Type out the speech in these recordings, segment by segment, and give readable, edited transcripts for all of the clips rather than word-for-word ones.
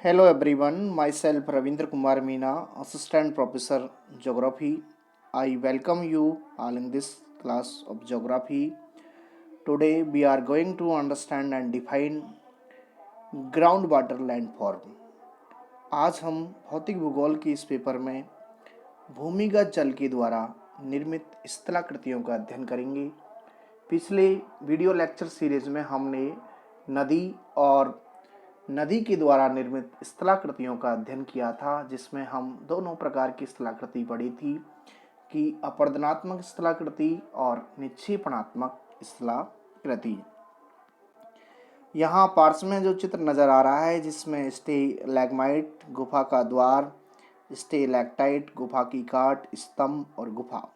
Hello everyone, myself Ravindra Kumar Meena, Assistant Professor Geography. I welcome you all in this class of Geography. Today we are going to understand and define groundwater landform. आज हम भौतिक भूगोल की इस paper में भूमिगत जल के द्वारा निर्मित स्थलाकृतियों का अध्ययन करेंगे। पिछले वीडियो लेक्चर सीरीज में हमने नदी और नदी के द्वारा निर्मित स्थलाकृतियों का अध्ययन किया था, जिसमें हम दोनों प्रकार की स्थलाकृति पढ़ी थी कि अपरदनात्मक स्थलाकृति और निक्षेपणात्मक स्थलाकृति। यहाँ पार्श्व में जो चित्र नज़र आ रहा है, जिसमें स्टेलैग्माइट गुफा का द्वार, स्टेलैक्टाइट गुफा की काट, स्तंभ और गुफा,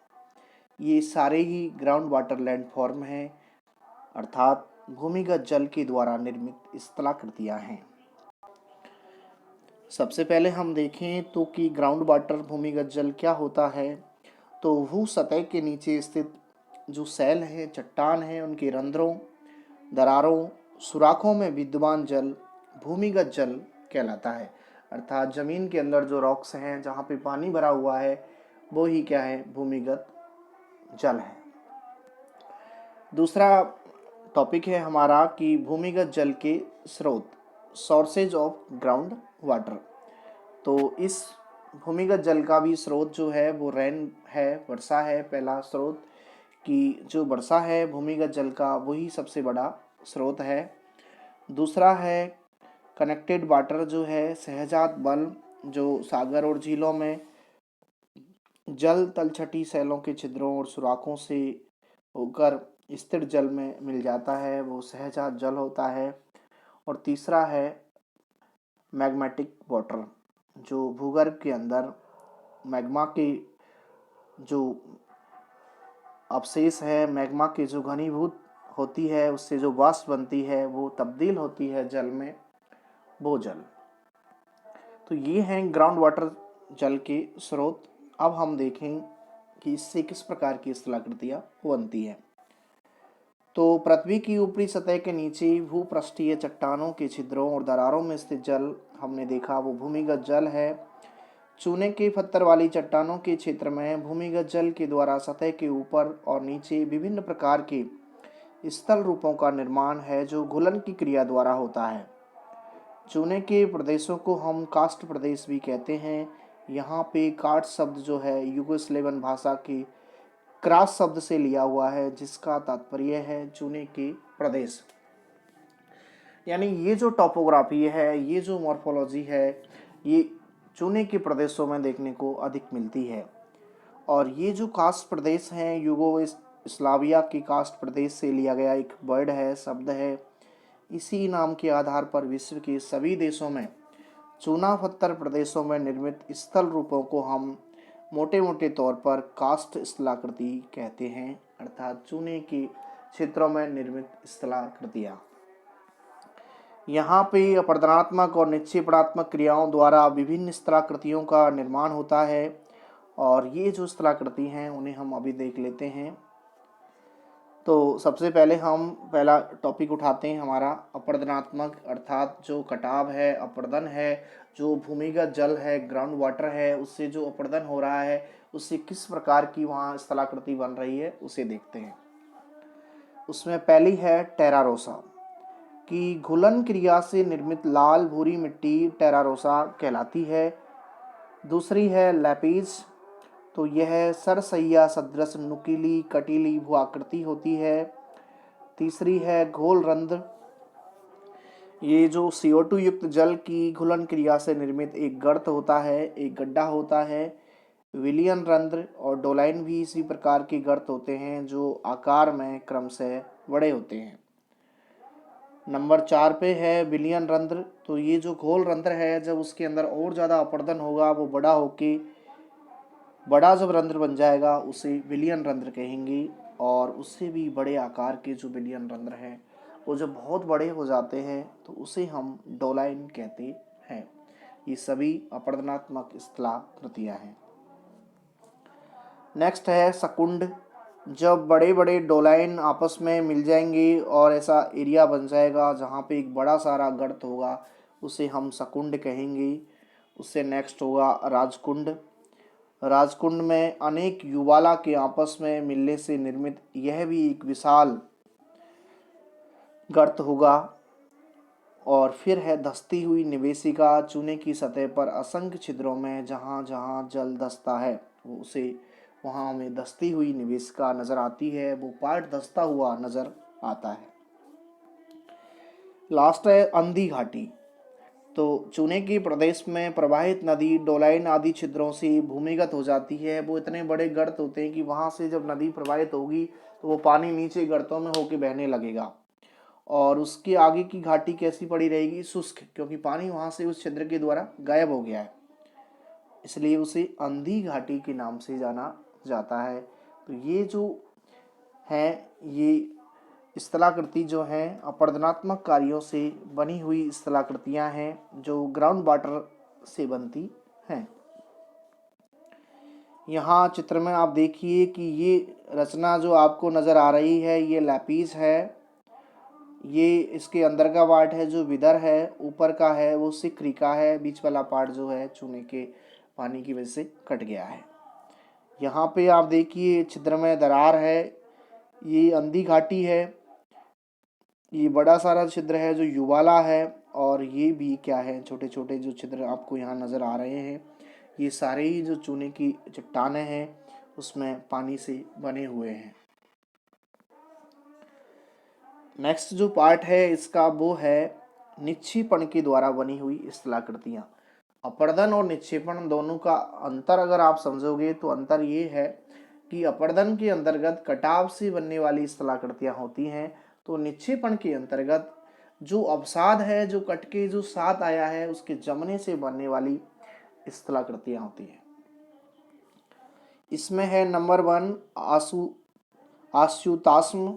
ये सारे ही ग्राउंड वाटर लैंडफॉर्म हैं, अर्थात भूमिगत जल के द्वारा निर्मित स्थलाकृतियाँ हैं। सबसे पहले हम देखें तो कि ग्राउंड वाटर भूमिगत जल क्या होता है। तो भू सतह के नीचे स्थित जो सैल हैं, चट्टान हैं, उनके रंध्रों, दरारों, सुराखों में विद्यमान जल भूमिगत जल कहलाता है। अर्थात जमीन के अंदर जो रॉक्स हैं, जहाँ पे पानी भरा हुआ है, वो ही क्या है, भूमिगत जल है। दूसरा टॉपिक है हमारा कि भूमिगत जल के स्रोत, सोर्सेज ऑफ ग्राउंड वाटर। तो इस भूमिगत जल का भी स्रोत जो है वो रेन है, वर्षा है। पहला स्रोत कि जो वर्षा है भूमिगत जल का, वही सबसे बड़ा स्रोत है। दूसरा है कनेक्टेड वाटर, जो है सहजात बल, जो सागर और झीलों में जल तलछटी सैलों के छिद्रों और सुराखों से होकर स्थिर जल में मिल जाता है, वो सहजात जल होता है। और तीसरा है मैग्मेटिक वाटर, जो भूगर्भ के अंदर मैग्मा के जो अवशेष है, मैग्मा की जो घनीभूत होती है, उससे जो वाष्प बनती है, वो तब्दील होती है जल में, वो जल। तो ये हैं ग्राउंड वाटर जल के स्रोत। अब हम देखें कि इससे किस प्रकार की स्थलाकृतियाँ बनती हैं। तो पृथ्वी की ऊपरी सतह के नीचे भूपृष्ठीय चट्टानों के छिद्रों और दरारों में स्थित जल हमने देखा, वो भूमिगत जल है। चूने के पत्थर वाली चट्टानों के क्षेत्र में भूमिगत जल के द्वारा सतह के ऊपर और नीचे विभिन्न प्रकार के स्थल रूपों का निर्माण है, जो घुलन की क्रिया द्वारा होता है। चूने के प्रदेशों को हम कास्ट प्रदेश भी कहते हैं। यहाँ पे कास्ट शब्द जो है यूगोस्लेवियन भाषा के क्रास शब्द से लिया हुआ है, जिसका तात्पर्य है चूने के प्रदेश। यानी ये जो टॉपोग्राफी है, ये जो मॉर्फोलॉजी है, ये चूने के प्रदेशों में देखने को अधिक मिलती है। और ये जो कास्ट प्रदेश हैं, यूगोस्लाविया के कास्ट प्रदेश से लिया गया एक वर्ड है, शब्द है। इसी नाम के आधार पर विश्व के सभी देशों में चूना पत्थर प्रदेशों में निर्मित स्थल रूपों को हम मोटे मोटे तौर पर कास्ट स्थलाकृति कहते हैं, अर्थात चूने के क्षेत्रों में निर्मित स्थलाकृतियाँ। यहाँ पे अपरदनात्मक और निक्षेपणात्मक क्रियाओं द्वारा विभिन्न स्थलाकृतियों का निर्माण होता है, और ये जो स्थलाकृति हैं उन्हें हम अभी देख लेते हैं। तो सबसे पहले हम पहला टॉपिक उठाते हैं हमारा अपरदनात्मक, अर्थात जो कटाव है, अपरदन है, जो भूमिगत जल है, ग्राउंड वाटर है, उससे जो अपरदन हो रहा है, उससे किस प्रकार की वहाँ स्थलाकृति बन रही है, उसे देखते हैं। उसमें पहली है टेरारोसा, कि घुलन क्रिया से निर्मित लाल भूरी मिट्टी टेरारोसा कहलाती है। दूसरी है लैपीज, तो यह सरसैया सदृश नुकीली कटीली भू आकृति होती है। तीसरी है घोल रंध्र, ये जो CO2 युक्त जल की घुलन क्रिया से निर्मित एक गर्त होता है, एक गड्ढा होता है। विलियन रंध्र और डोलाइन भी इसी प्रकार के गर्त होते हैं, जो आकार में क्रमशः बड़े होते हैं। नंबर 4 पे है विलियन रंध्र, तो ये जो घोल रंध्र है, जब उसके अंदर और ज़्यादा अपरदन होगा, वो बड़ा होके बड़ा जब रंध्र बन जाएगा, उसे विलियन रंध्र कहेंगे। और उससे भी बड़े आकार के जो विलियन रंध्र हैं, वो जब बहुत बड़े हो जाते हैं, तो उसे हम डोलाइन कहते हैं। ये सभी अपरदनात्मक स्थलाकृतियाँ हैं। नेक्स्ट है सकुंड, जब बड़े बड़े डोलाइन आपस में मिल जाएंगे और ऐसा एरिया बन जाएगा जहाँ पे एक बड़ा सारा गर्त होगा, उसे हम सकुंड कहेंगे। उससे नेक्स्ट होगा राजकुंड। राजकुंड में अनेक युवाला के आपस में मिलने से निर्मित यह भी एक विशाल गर्त होगा। और फिर है धंसती हुई निवेशिका। चूने की सतह पर असंख्य छिद्रों में जहाँ जहाँ जल धंसता है वो उसे वहाँ हमें धंसती हुई निवेशिका नजर आती है, वो पार्ट धंसता हुआ नजर आता है। लास्ट है अंधी घाटी। तो चूने के प्रदेश में प्रवाहित नदी डोलाइन आदि छिद्रों से भूमिगत हो जाती है। वो इतने बड़े गर्त होते हैं कि वहाँ से जब नदी प्रवाहित होगी तो वो पानी नीचे गर्तों में होके बहने लगेगा, और उसके आगे की घाटी कैसी पड़ी रहेगी? शुष्क, क्योंकि पानी वहाँ से उस छिद्र के द्वारा गायब हो गया है, इसलिए उसे अंधी घाटी के नाम से जाना जाता है। तो ये जो है ये स्थलाकृति जो हैं अपरदनात्मक कार्यों से बनी हुई स्थलाकृतियां हैं जो ग्राउंड वाटर से बनती हैं। यहाँ चित्र में आप देखिए कि ये रचना जो आपको नज़र आ रही है ये लैपिस है। ये इसके अंदर का पार्ट है जो विदर है, ऊपर का है वो सिक्रिका है, बीच वाला पार्ट जो है चूने के पानी की वजह से कट गया है। यहाँ पे आप देखिए छिद्र में दरार है, ये अंधी घाटी है। ये बड़ा सारा छिद्र है जो युवाला है, और ये भी क्या है, छोटे छोटे जो छिद्र आपको यहाँ नज़र आ रहे हैं ये सारे ही जो चूने की चट्टानें हैं उसमें पानी से बने हुए हैं। नेक्स्ट जो पार्ट है इसका वो है निक्षेपण के द्वारा बनी हुई स्थलाकृतियाँ। अपर्दन और निक्षेपण दोनों का अंतर अगर आप समझोगे तो अंतर ये है कि अपर्दन के अंतर्गत कटाव से बनने वाली स्थलाकृतियाँ होती हैं, तो निक्षेपण के अंतर्गत जो अवसाद है, जो कट के जो साथ आया है उसके जमने से बनने वाली स्थलाकृतियाँ होती हैं। इसमें है नंबर 1 आस्यूताश्म।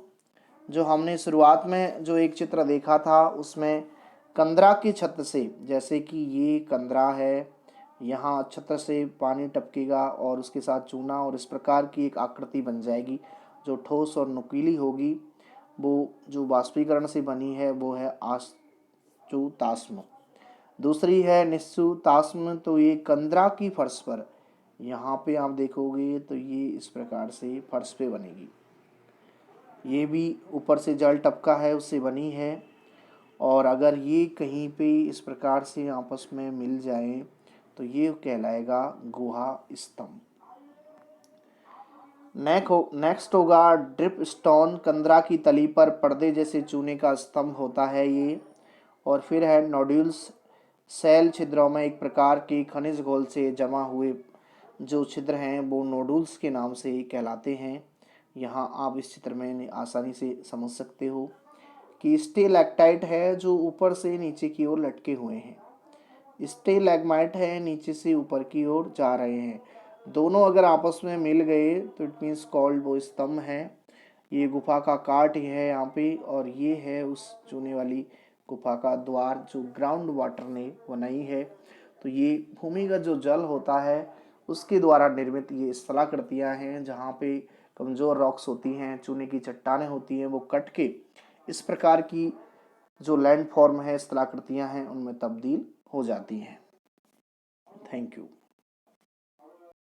जो हमने शुरुआत में जो एक चित्र देखा था उसमें कंदरा की छत से, जैसे कि ये कंदरा है, यहाँ छत्र से पानी टपकेगा और उसके साथ चूना और इस प्रकार की एक आकृति बन जाएगी जो ठोस और नुकीली होगी। वो जो वाष्पीकरण से बनी है वो है आस्यूताश्म। दूसरी है निस्सूताश्म। तो ये कंदरा की फर्श पर, यहाँ पे आप देखोगे तो ये इस प्रकार से फर्श पे बनेगी। ये भी ऊपर से जल टपका है उससे बनी है, और अगर ये कहीं पे इस प्रकार से आपस में मिल जाए तो ये कहलाएगा गुहा स्तंभ। नेक्स्ट होगा ड्रिप स्टोन। कंदरा की तली पर पर्दे जैसे चूने का स्तंभ होता है ये। और फिर है नोड्यूल्स। सेल छिद्रों में एक प्रकार के खनिज घोल से जमा हुए जो छिद्र हैं वो नोडुल्स के नाम से कहलाते हैं। यहाँ आप इस चित्र में आसानी से समझ सकते हो कि स्टेलैक्टाइट है जो ऊपर से नीचे की ओर लटके हुए हैं, स्टेलैग्माइट है नीचे से ऊपर की ओर जा रहे हैं। दोनों अगर आपस में मिल गए तो इट मीन्स कॉल्ड वो स्तंभ है। ये गुफा का काट है यहाँ पे, और ये है उस चूने वाली गुफा का द्वार जो ग्राउंड वाटर ने बनाई है। तो ये भूमिगत जो जल होता है उसके द्वारा निर्मित ये स्थलाकृतियाँ हैं जहाँ पे कमज़ोर रॉक्स होती हैं, चूने की चट्टानें होती हैं, वो कट के इस प्रकार की जो लैंड फॉर्म है स्थलाकृतियाँ हैं उनमें तब्दील हो जाती हैं। Thank you.